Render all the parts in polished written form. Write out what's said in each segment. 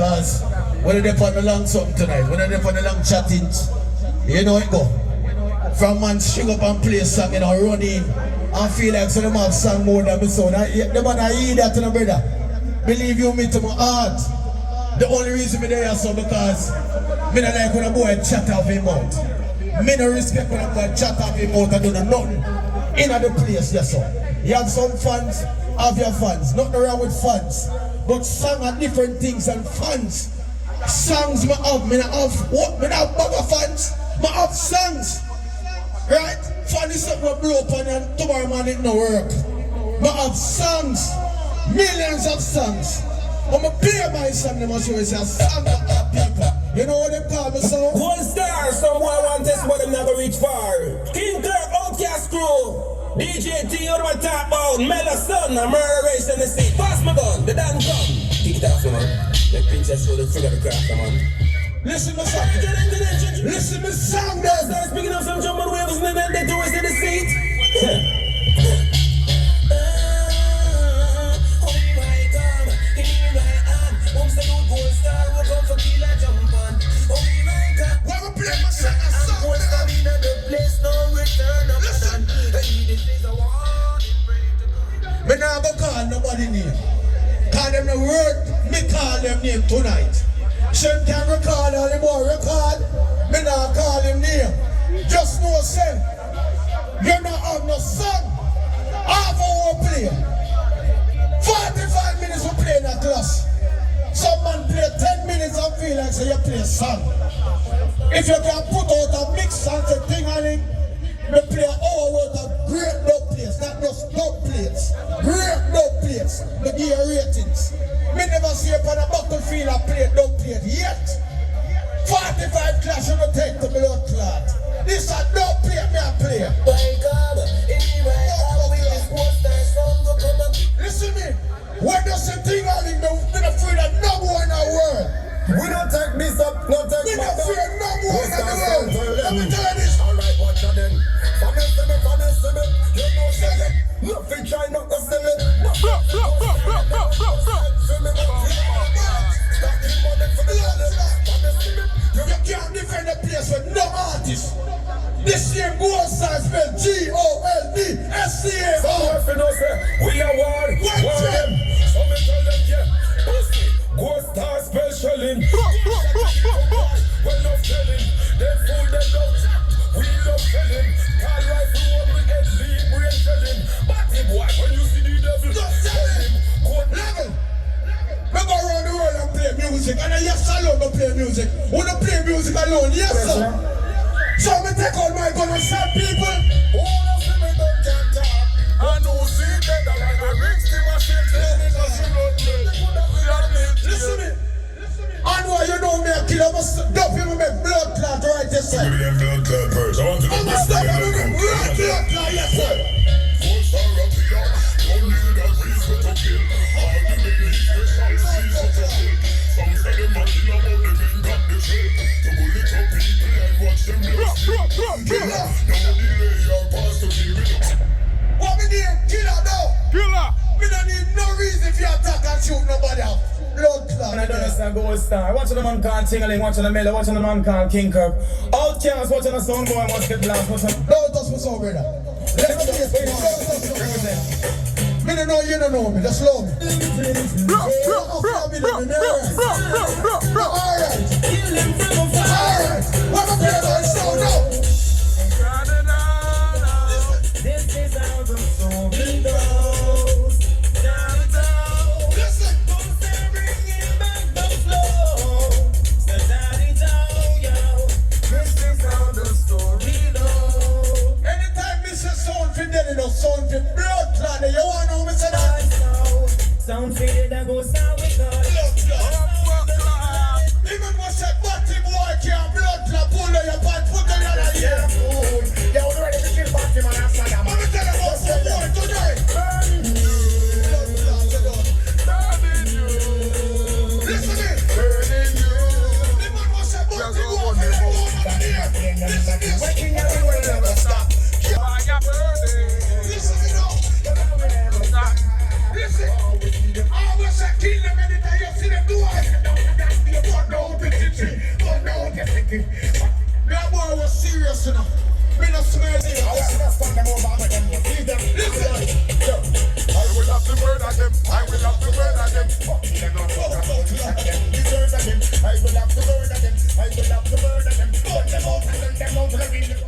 because when they're on the long something tonight, when they're on the long chatting, you know it go. From man string up and play a song, you know, run in and feel like so them have song more than me son. The man I hear that to the brother. Believe you me to my heart. The only reason me there is so because me not like when a boy chat off him mouth. Me no respect when a boy chat off him mouth and do nothing in the place, yes sir. You have some fans, have your fans. Nothing wrong with fans. But songs are different things and fans. Songs me have what? Me have bag of fans. Me have songs. Right? Fun is something we blow up on and tomorrow morning it no work. Me have songs. Millions of songs. I'm a play my song, they must show it's a song of our people. You know what they call me so? Goldstar, someone want this but them never reach far. King Kirk, Outcast Crew. DJ T, what do I talk about? Mela Son, a murder race in the sea. Pass my gun, the damn come. Kick it off, man. Let Princess show the figure of the craft, man. Listen to song. Listen to song, though. Start speaking of some jumping waves and then they do it in the seat. Oh my God, here I am. Who's the new Goldstar? We're going for killer jump on. Oh my God. Why we play my song? I'm Goldstar in the place, no return of sun. Me nah go call nobody name. Call them the word, me call them name tonight. Shem can record all the boy record. Me nah call him name. Just know say, you not have no song. Half hour play. 45 minutes we play in a class. Some man play 10 minutes and feel like say you play a song. If you can put out a mix and say ting-a-ling, me play an hour worth of great dub plates, not just dub plates. Great dub plates, me give you ratings. Me never see upon a battlefield a play dub plate yet. 45 clash you don't take the blood clot. This a dub plate me a play. My God, anyway, I will this Goldstar song go come up. Listen me, when you say ting-a-ling, me not afraid of no one in the world. We don't take this up, not take we my not fear no one in the Goldstar world. Let me tell you this. Alright, watch out then. Finesse me, you know say it. Nothing try not to sell it. You can't defend the place with no artist. This year Goldstar spelled G-O-L-D-S-C-A-R. We are one. Watch them. So me tell them, yeah. Goldstar special in. Well, no selling. They fool them out. We love selling. Call rifle one with head lead brain selling. Batty boy, when you see the devil, Just tell him. Level. We go around the world and play music. And yes alone we play music. We don't play music alone. Yes sir. So me take out my gun and shot people. who don't see me don't can talk. And who see dead like a rich thing was shit. Listen me. And why you know me a killer, must dump him and make blood clot right yes sir. Give me them blood clot first. I want to know. I must stop him and make blood clot yes sir. Goldstar up here. Don't need a reason to kill. All the babies special season to kill. Some say them a killer but they ain't got the shit. To bullet up people and watch them blood spill. Killer. No delay or pass to the rhythm. What me name? Killer now. Killer! We don't need no reason if you attack and shoot nobody out. Blood clot. I don't understand Goldstar. Watching the man called Ting-a-ling, watching the Miller, watching the man called King Kirk. Outcast, watching the sound boy, watching the blast, watching... Don't touch me so, brother. Let me get it. Me don't know you don't know me. Just love me. Alright. Alright. What a play my sound now. This is how the story goes. Downtown. Listen. Goldstar bringing back the flow. So down, yo. This is how the story goes. Anytime me say sound for dead, you know sound for blood clot. You want to know me say that? Sound faded that goes down with God. Blood clot. Even when say batty boy can't blood clot, pull on your pants, put on your hair. They were ready to kill Batty man and Saddam. Let me tell you about some boy today. Listen to me. The man was say batty boy for the woman here. Listen to this. Waking everywhere never stop. Listen to me now. Listen. I always say kill them anytime you see them do it. cocky. That boy was serious enough. Me not smell it. I will have to murder them. I will have to murder them. They're not talking about them. Deserve them. I will have to murder them. I will have to murder them. Put them out and send them out to the region.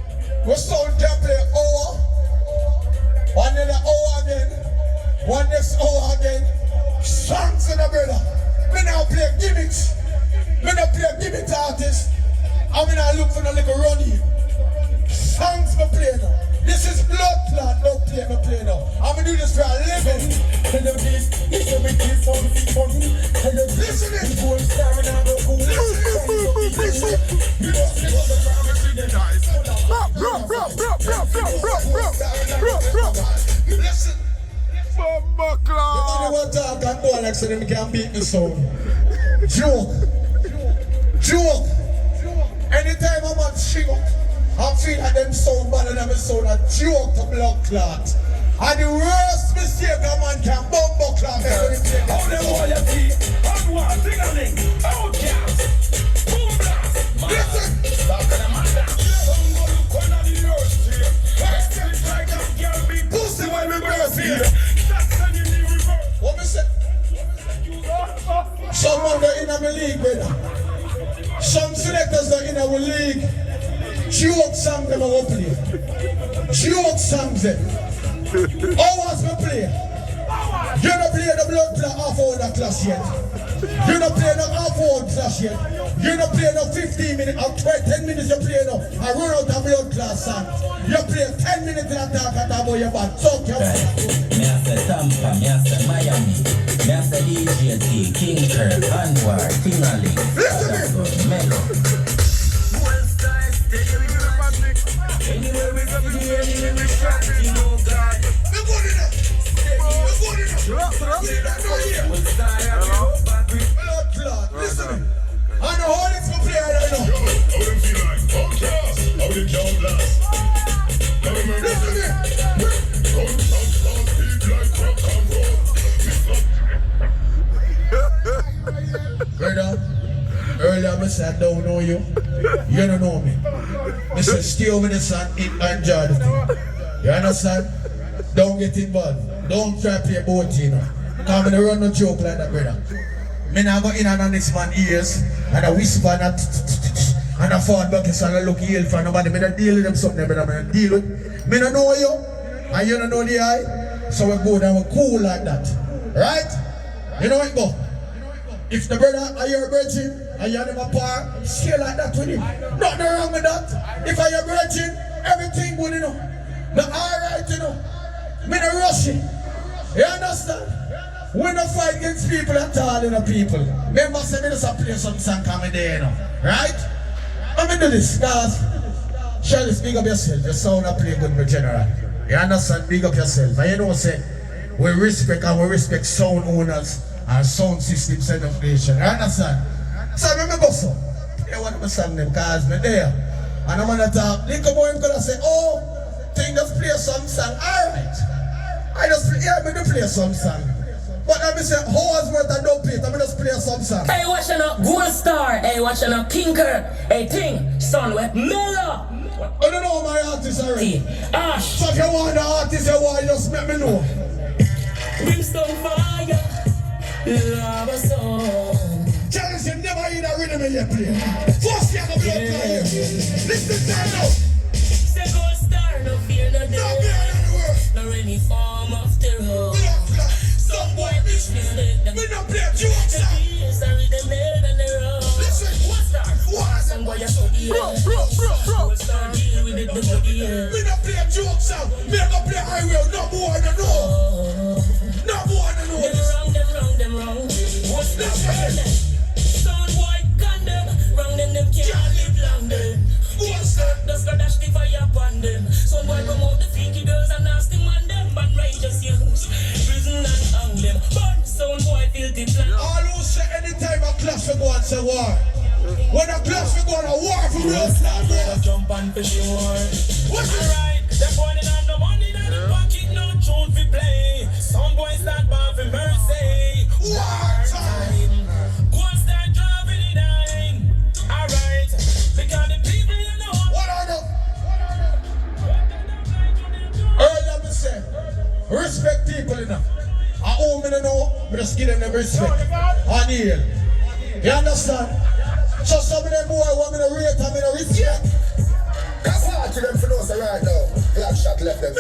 We sound can play hour. One another hour again. One next hour again. Songs in the brother. Me now play gimmicks. Me now play gimmick artists. I mean I look for the little running. Songs me play now. This is blood clot, no play me play now. I'm gonna do this for a living. Hello, this is a big kiss on the phone. Hello, Listen it. Goldstar and I go cool. Listen. Listen. Bomba The clock. money one talk and go like so them can beat me sound. Joke. Joke. Anytime I'm on string up, I feel like them sound better than me sound a joke to blood clot. And the worst mistake a man can bumbo clot. How them loyalty, hard one, ding-a-ling, outcast, boom blast, Listen. back of the man down. Somebody call on the earth here. It's like a girl be pussy when we burst here. That's when you need reverse. What me say? Some of the in my league, brother. Some selectors are in our league. Joke songs them I will play. Joke songs them. Hours me play. You don't play the blood clot half hour the class yet. You don't play the half hour class yet. You don't play the 15 minutes or 10 minutes you play now. I run out of blood class song. You play 10 minutes and talk about your bad. Talk your bad. Me a say Tampa, me a say Miami, me a say DJ T, King Kirk, Anwar, Tingali, Melo. Anywhere we go, anywhere we shot, you know God. We're good enough. We're good enough. Blood clot. Listen. I know how this will play right now. Yo, how them feel like? Outcast. How they count last? Now remember, Listen here. guns beat like rock and roll. Brother, earlier I said I don't know you. You don't know me. I said stay over the sun, eat and enjoy the thing. You understand? Don't get involved. Don't try to play both, you know. Come and run no joke like that, brother. Me now go in and on this man ears and I whisper and I fall back and I look ill for nobody. Me not deal with them something, brother. Me not deal with. Me not know you and you don't know the eye. So we go down, we cool like that. Right? You know it go. If the brother are your virgin and you have a par, stay like that with him. Nothing wrong with that. If I your virgin, everything good, you know. Now alright, you know. Me no rush it. You understand? We don't fight against people at all, you know, people. Remember, say me just play some song coming there, you know. Right? Let me do this, guys. Shall big up yourself. Your sound play good with general. You understand? Big up yourself. And you know, say, we respect sound owners and sound system certification. You understand? So let me go so. You want to sing them because me there. And I'm gonna talk. Little boy I'm gonna say, oh, think just play some song. Alright. I just play, yeah, me do play some song. But let me say, hours worth I don't play. Let me just play some song. Hey, watching a Goldstar. Hey, watching a King Kirk. Hey, Ting, son with Miller. I don't know my artist already. Ash. So if you want the artist, you want, just let me know. Brimstone fire. Love a song. Charles, you never hear that rhythm in your play. First you have a blood clot here. Listen to that now. Say Goldstar, no fear, no No doubt. fear in the world. Nor any form of terror. Blood clot. Some boy business let them. We don't play jokes now. Sorry, the man and the road. Listen. Goldstar. What? Some boy a study. Goldstar deal with it, the body. We don't play jokes now. We don't play highway. No more than know. No more than know. Them wrong. What's the problem? Sound boy condemn. Wrong them can't live long them. What's that? Just got dash the fire upon them. Some boy promote the freaky girls and nasty man them. But righteous use prison and hang them. But sound boy filthy plan. All who say anytime a clash we go and say war. When a clash we go on a war for real start war. Jump and fish war. What's it? Alright, they're pointing on no money in the pocket, no tune fi play. Some boys start born for mercy. War time. Goldstar driving it in. Alright, because me don't know, but just give them the respect. And here. You understand? Just some of them boy want me to rate and me to respect. Come on to them for those right now. Black shot left them.